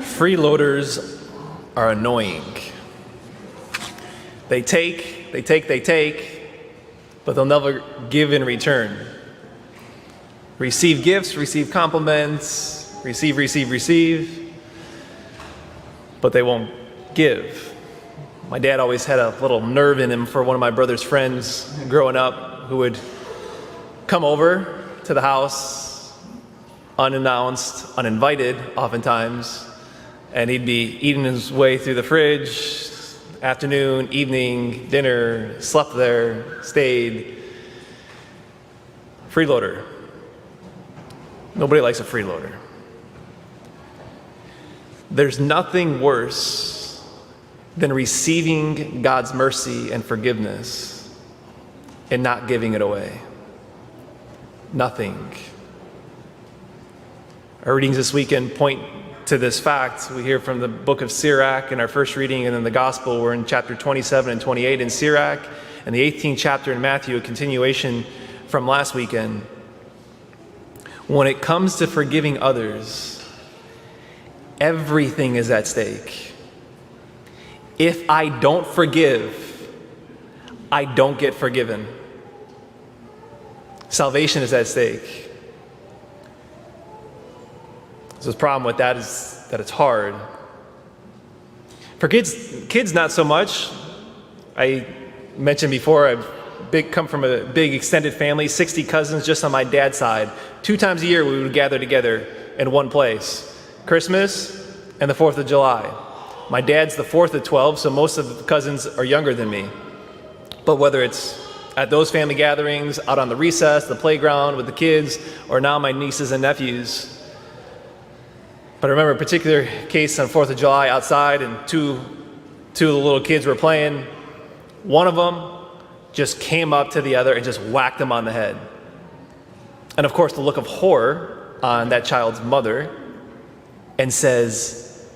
Freeloaders are annoying. They take, but they'll never give in return. Receive gifts, receive compliments, receive, but they won't give. My dad always had a little nerve in him for one of my brother's friends growing up who would come over to the house unannounced, uninvited oftentimes, and he'd be eating his way through the fridge, afternoon, evening, dinner, slept there, stayed. Freeloader. Nobody likes a freeloader. There's nothing worse than receiving God's mercy and forgiveness and not giving it away. Nothing. Our readings this weekend point to this fact. We hear from the book of Sirach in our first reading, and then the gospel. We're in chapter 27 and 28 in Sirach, and the 18th chapter in Matthew, a continuation from last weekend. When it comes to forgiving others, everything is at stake. If I don't forgive, I don't get forgiven. Salvation is at stake. So the problem with that is that it's hard. For kids not so much. I mentioned before, I've come from a big extended family, 60 cousins just on my dad's side. 2 times a year we would gather together in one place. Christmas and the 4th of July. My dad's the 4th of 12, so most of the cousins are younger than me. But whether it's at those family gatherings, out on the recess, the playground with the kids, or now my nieces and nephews. But I remember a particular case on 4th of July outside, and two of the little kids were playing. One of them just came up to the other and just whacked him on the head. And of course, the look of horror on that child's mother, and says,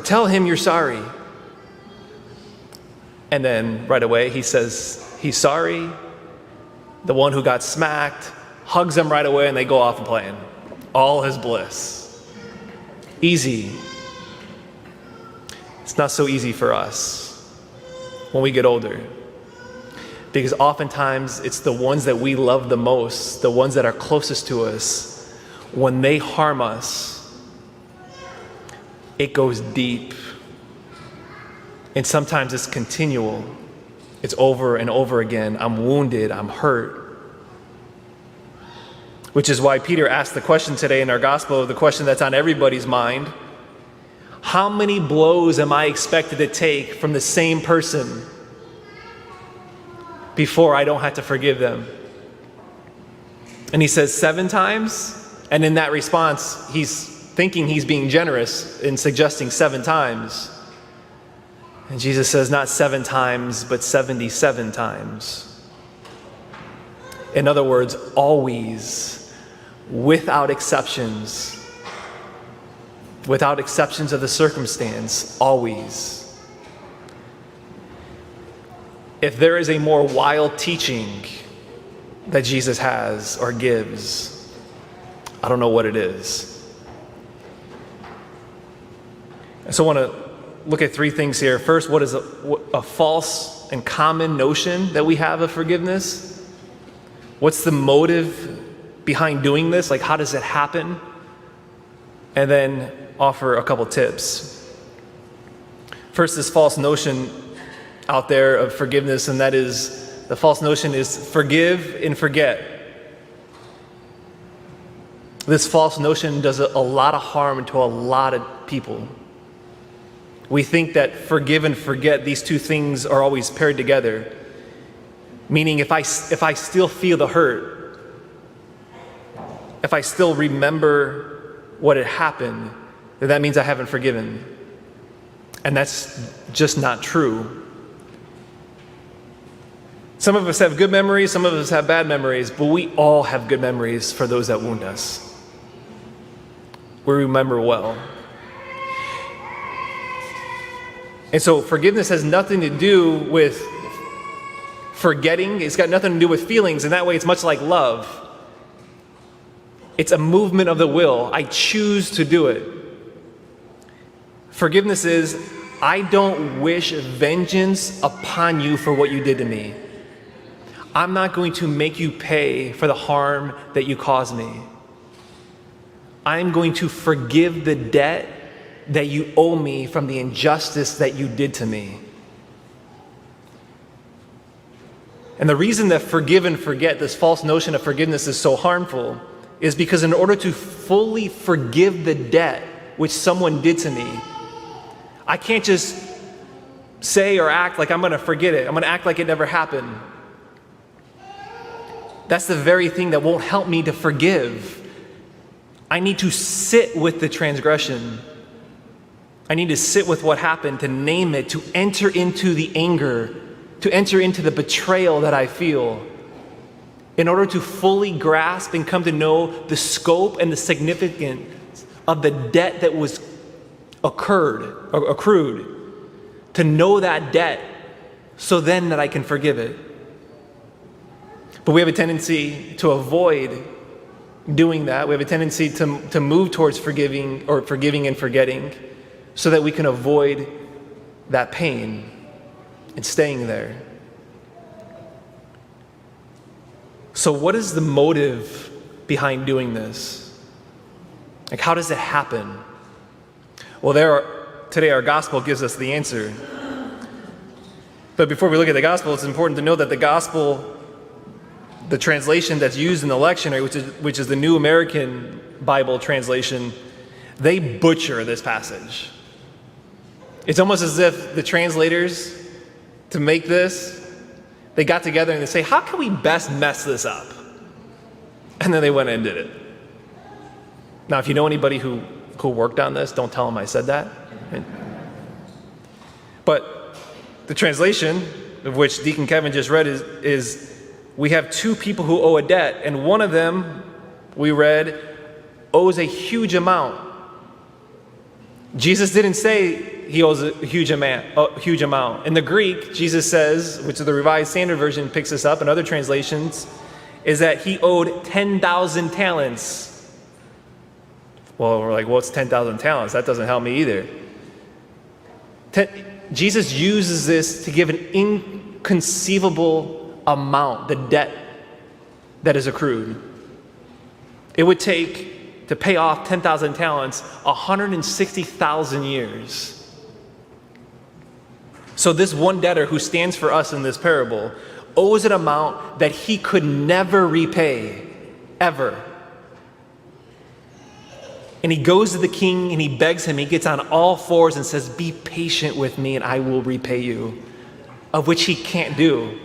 tell him you're sorry. And then right away he says he's sorry. The one who got smacked hugs him right away, and they go off and playing. All his bliss. Easy. It's not so easy for us when we get older. Because oftentimes it's the ones that we love the most, the ones that are closest to us, when they harm us, it goes deep. And sometimes it's continual. It's over and over again. I'm wounded, I'm hurt. Which is why Peter asked the question today in our gospel, the question that's on everybody's mind. How many blows am I expected to take from the same person before I don't have to forgive them? And he says 7 times. And in that response, he's thinking he's being generous in suggesting 7 times. And Jesus says not 7 times, but 77 times. In other words, always, without exceptions of the circumstance, always. If there is a more wild teaching that Jesus has or gives, I don't know what it is. So I want to look at 3 things here. First, what is a false and common notion that we have of forgiveness? What's the motive behind doing this? Like, how does it happen? And then offer a couple tips. First, this false notion out there of forgiveness, and that is, the false notion is forgive and forget. This false notion does a lot of harm to a lot of people. We think that forgive and forget, these 2 things are always paired together. Meaning if I still feel the hurt, if I still remember what had happened, then that means I haven't forgiven. And that's just not true. Some of us have good memories, some of us have bad memories, but we all have good memories for those that wound us. We remember well. And so forgiveness has nothing to do with forgetting. It's got nothing to do with feelings. In that way, it's much like love. It's a movement of the will. I choose to do it. Forgiveness is, I don't wish vengeance upon you for what you did to me. I'm not going to make you pay for the harm that you caused me. I'm going to forgive the debt that you owe me from the injustice that you did to me. And the reason that forgive and forget, this false notion of forgiveness, is so harmful is because in order to fully forgive the debt which someone did to me, I can't just say or act like I'm going to forget it. I'm going to act like it never happened. That's the very thing that won't help me to forgive. I need to sit with the transgression. I need to sit with what happened, to name it, to enter into the anger, to enter into the betrayal that I feel, in order to fully grasp and come to know the scope and the significance of the debt that was accrued, to know that debt so then that I can forgive it. But we have a tendency to avoid doing that. We have a tendency to move towards forgiving and forgetting so that we can avoid that pain and staying there. So what is the motive behind doing this? Like, how does it happen? Well, today our gospel gives us the answer. But before we look at the gospel, it's important to know that the gospel, the translation that's used in the lectionary, which is the New American Bible translation, they butcher this passage. It's almost as if the translators, to make this, they got together and they say, how can we best mess this up? And then they went and did it. Now, if you know anybody who worked on this, don't tell them I said that. But the translation, of which Deacon Kevin just read, is we have two people who owe a debt, and one of them, we read, owes a huge amount. Jesus didn't say he owes a huge amount. In the Greek, Jesus says, which is the Revised Standard Version picks this up, and other translations, is that he owed 10,000 talents. Well, we're like, what's 10,000 talents? That doesn't help me either. Jesus uses this to give an inconceivable amount, the debt that is accrued. It would take, to pay off 10,000 talents, 160,000 years. So this one debtor who stands for us in this parable owes an amount that he could never repay, ever. And he goes to the king and he begs him, he gets on all fours and says, be patient with me and I will repay you, of which he can't do.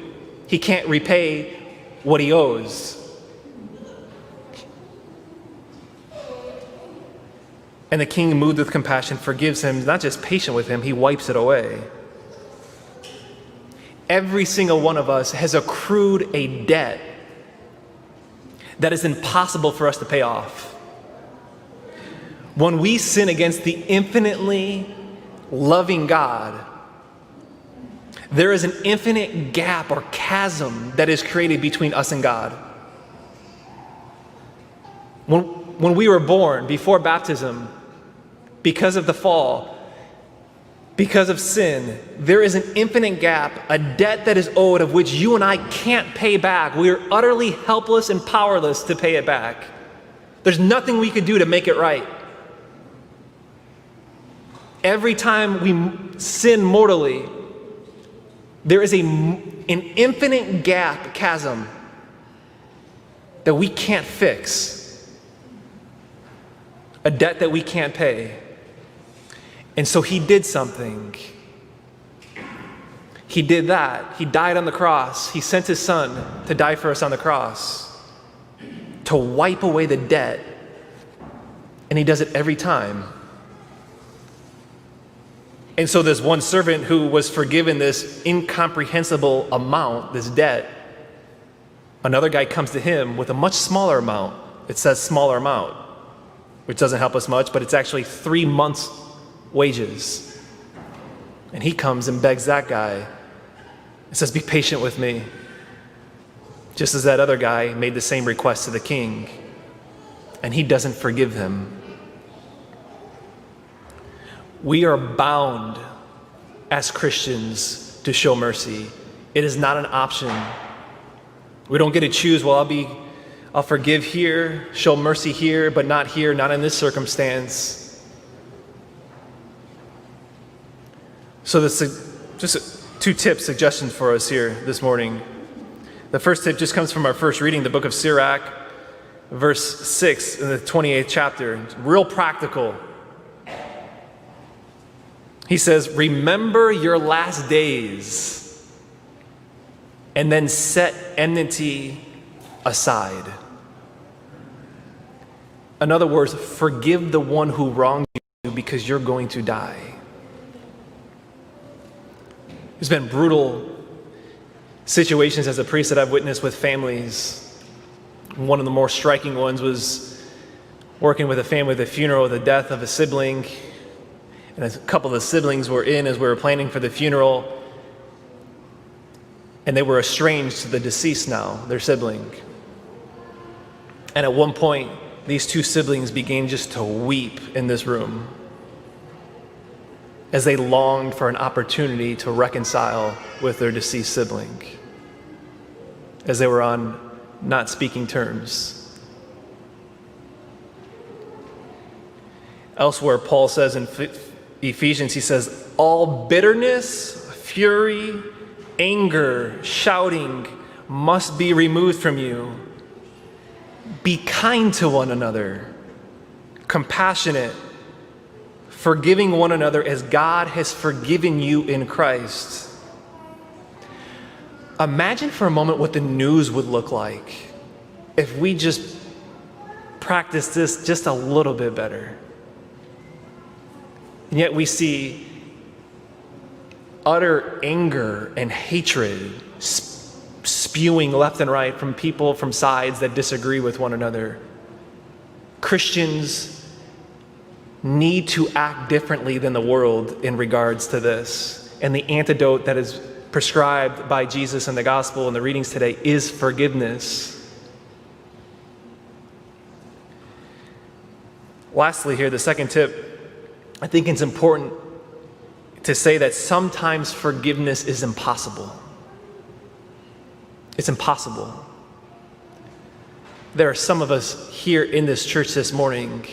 He can't repay what he owes. And the king, moved with compassion, forgives him, not just patient with him, he wipes it away. Every single one of us has accrued a debt that is impossible for us to pay off. When we sin against the infinitely loving God, there is an infinite gap or chasm that is created between us and God. When we were born, before baptism, because of the fall, because of sin, there is an infinite gap, a debt that is owed of which you and I can't pay back. We are utterly helpless and powerless to pay it back. There's nothing we could do to make it right. Every time we sin mortally, there is an infinite gap, chasm, that we can't fix, a debt that we can't pay. And so he did something. He did that. He died on the cross. He sent his son to die for us on the cross, to wipe away the debt. And he does it every time. And so this one servant who was forgiven this incomprehensible amount, this debt, another guy comes to him with a much smaller amount. It says smaller amount, which doesn't help us much, but it's actually 3 months' wages. And he comes and begs that guy and says, be patient with me. Just as that other guy made the same request to the king. and he doesn't forgive them. We are bound as Christians to show mercy. It is not an option. We don't get to choose, well, I'll forgive here, show mercy here, but not here, not in this circumstance. So this is just 2 tips, suggestions for us here this morning. The first tip just comes from our first reading, the book of Sirach, verse 6 in the 28th chapter. It's real practical. He says, remember your last days and then set enmity aside. In other words, forgive the one who wronged you because you're going to die. There's been brutal situations as a priest that I've witnessed with families. One of the more striking ones was working with a family with a funeral, the death of a sibling. And a couple of the siblings were in as we were planning for the funeral. And they were estranged to the deceased now, their sibling. And at one point, these 2 siblings began just to weep in this room as they longed for an opportunity to reconcile with their deceased sibling, as they were on not speaking terms. Elsewhere, Paul says in Ephesians, he says, all bitterness, fury, anger, shouting must be removed from you. Be kind to one another, compassionate, forgiving one another as God has forgiven you in Christ. Imagine for a moment what the news would look like if we just practiced this just a little bit better. And yet we see utter anger and hatred spewing left and right from people from sides that disagree with one another. Christians need to act differently than the world in regards to this. And the antidote that is prescribed by Jesus in the gospel and the readings today is forgiveness. Lastly here, the second tip, I think it's important to say that sometimes forgiveness is impossible. It's impossible. There are some of us here in this church this morning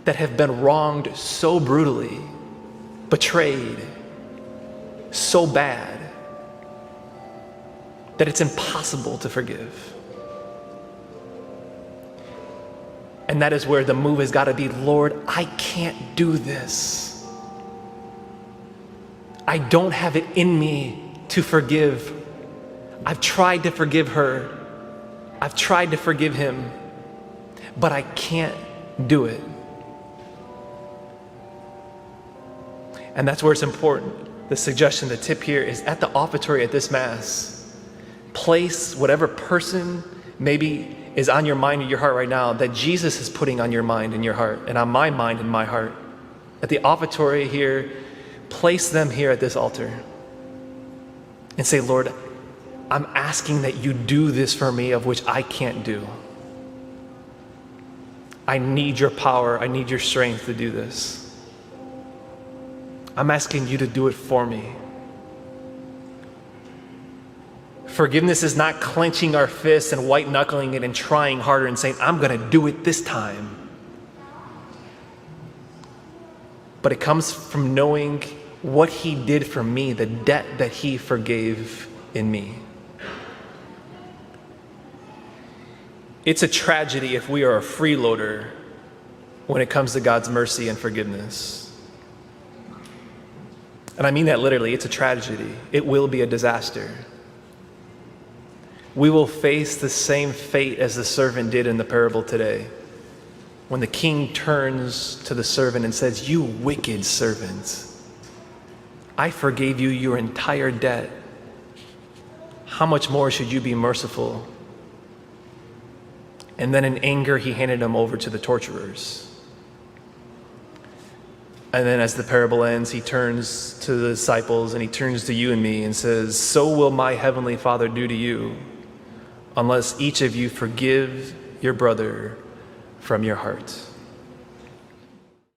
that have been wronged so brutally, betrayed so bad, that it's impossible to forgive. And that is where the move has got to be, Lord, I can't do this. I don't have it in me to forgive. I've tried to forgive her. I've tried to forgive him, but I can't do it. And that's where it's important. The suggestion, the tip here is at the offertory at this Mass, place whatever person maybe is on your mind or your heart right now that Jesus is putting on your mind and your heart and on my mind and my heart. At the offertory here, place them here at this altar and say, Lord, I'm asking that you do this for me of which I can't do. I need your power. I need your strength to do this. I'm asking you to do it for me. Forgiveness is not clenching our fists and white knuckling it and trying harder and saying, I'm going to do it this time. But it comes from knowing what he did for me, the debt that he forgave in me. It's a tragedy if we are a freeloader when it comes to God's mercy and forgiveness. And I mean that literally. It's a tragedy. It will be a disaster. We will face the same fate as the servant did in the parable today, when the king turns to the servant and says, you wicked servant, I forgave you your entire debt. How much more should you be merciful? And then in anger, he handed him over to the torturers. And then as the parable ends, he turns to the disciples and he turns to you and me and says, so will my heavenly Father do to you, unless each of you forgive your brother from your heart.